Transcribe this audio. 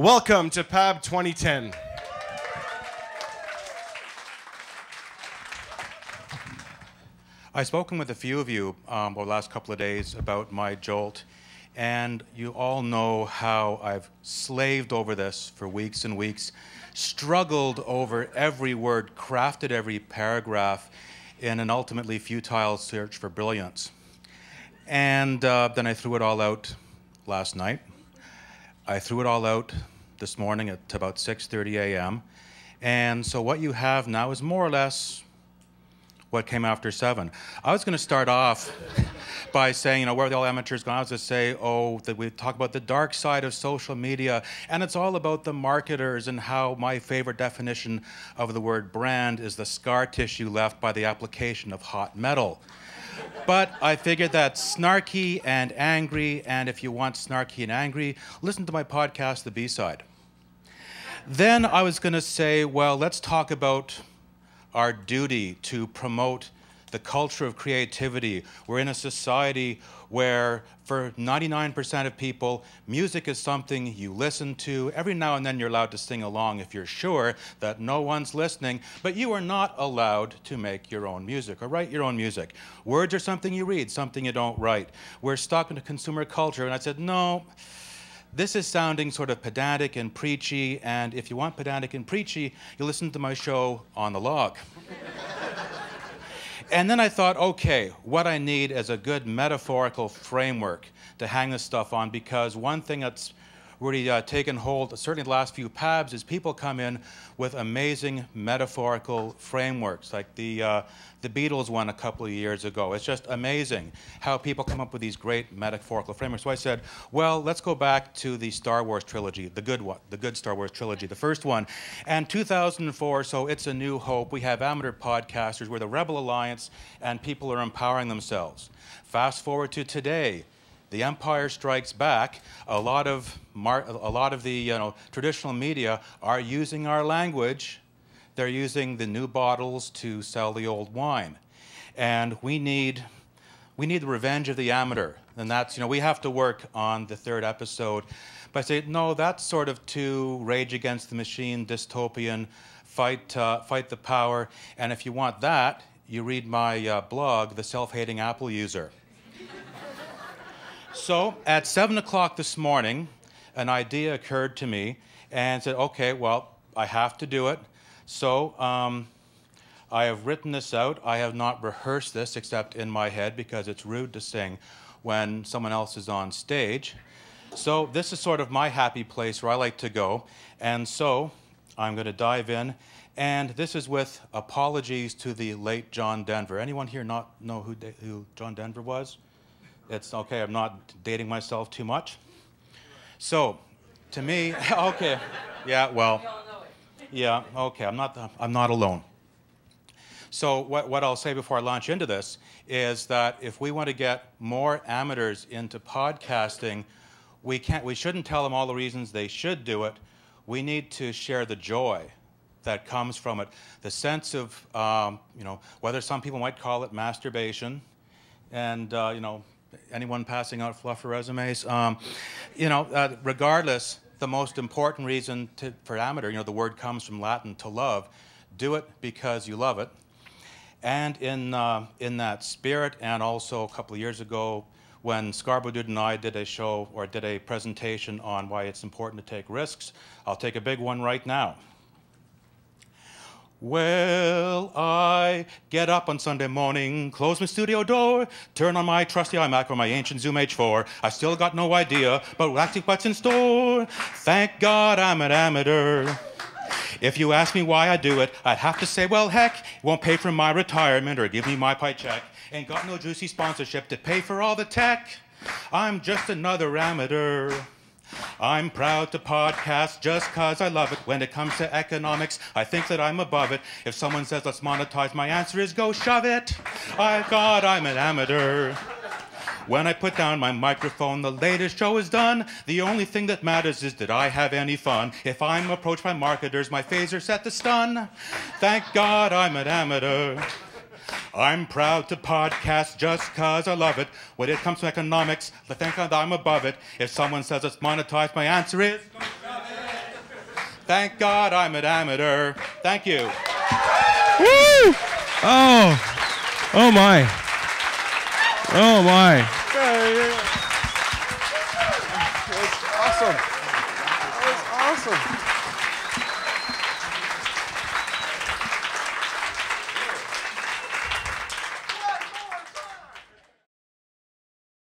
Welcome to PAB 2010. I've spoken with a few of you over the last couple of days about my JOLT, and you all know how I've slaved over this for weeks and weeks, struggled over every word, crafted every paragraph in an ultimately futile search for brilliance. And then I threw it all out last night. I threw it all out this morning at about 6:30 a.m. And so what you have now is more or less what came after 7. I was going to start off by saying, where are the all amateurs gone? I was going to say, that we talk about the dark side of social media, and it's all about the marketers and how my favorite definition of the word brand is the scar tissue left by the application of hot metal. But I figured that's snarky and angry, and if you want snarky and angry, listen to my podcast, The B-Side. Then I was going to say, well, let's talk about our duty to promote the culture of creativity. We're in a society where, for 99% of people, music is something you listen to. Every now and then you're allowed to sing along if you're sure that no one's listening, but you are not allowed to make your own music or write your own music. Words are something you read, something you don't write. We're stuck in a consumer culture, and I said, no, this is sounding sort of pedantic and preachy, and if you want pedantic and preachy, you listen to my show On the Log. And then I thought, okay, what I need is a good metaphorical framework to hang this stuff on, because one thing that's really taken hold, certainly the last few PABs, is people come in with amazing metaphorical frameworks, like the Beatles one a couple of years ago. It's just amazing how people come up with these great metaphorical frameworks. So I said, well, let's go back to the Star Wars trilogy, the good one, the good Star Wars trilogy, the first one. And 2004, so it's a new hope. We have amateur podcasters. We're the Rebel Alliance, and people are empowering themselves. Fast forward to today. The Empire Strikes Back. A lot of the traditional media are using our language. They're using the new bottles to sell the old wine, and we need the revenge of the amateur. And that's we have to work on the 3rd episode. But I say no, that's sort of too Rage Against the Machine, dystopian, fight the power. And if you want that, you read my blog, The Self-Hating Apple User. So at 7 o'clock this morning, an idea occurred to me and said, okay, well, I have to do it. So I have written this out. I have not rehearsed this except in my head because it's rude to sing when someone else is on stage. So this is sort of my happy place where I like to go. And so I'm going to dive in. And this is with apologies to the late John Denver. Anyone here not know who John Denver was? It's okay, I'm not dating myself too much. So, to me, okay, yeah, well, yeah, okay, I'm not alone. So what I'll say before I launch into this is that if we want to get more amateurs into podcasting, we shouldn't tell them all the reasons they should do it. We need to share the joy that comes from it. The sense of, whether some people might call it masturbation, and, anyone passing out fluffer resumes? Regardless, the most important reason for amateur, the word comes from Latin, to love. Do it because you love it. And in that spirit, and also a couple of years ago, when Scarborough Dude and I did a show, or did a presentation on why it's important to take risks, I'll take a big one right now. Well, I get up on Sunday morning, close my studio door, turn on my trusty iMac or my ancient Zoom H4. I still got no idea about what's in store. Thank God I'm an amateur. If you ask me why I do it, I'd have to say, well, heck, it won't pay for my retirement or give me my paycheck. Ain't got no juicy sponsorship to pay for all the tech. I'm just another amateur. I'm proud to podcast just cause I love it. When it comes to economics, I think that I'm above it. If someone says let's monetize, my answer is go shove it. God, I'm an amateur. When I put down my microphone, the latest show is done. The only thing that matters is did I have any fun? If I'm approached by marketers, my phaser's set to stun. Thank God I'm an amateur. I'm proud to podcast just cause I love it. When it comes to economics, thank God I'm above it. If someone says it's monetized, my answer is go shove it. Thank God I'm an amateur. Thank you. Woo! Oh. Oh my. Oh my. That was awesome. That was awesome.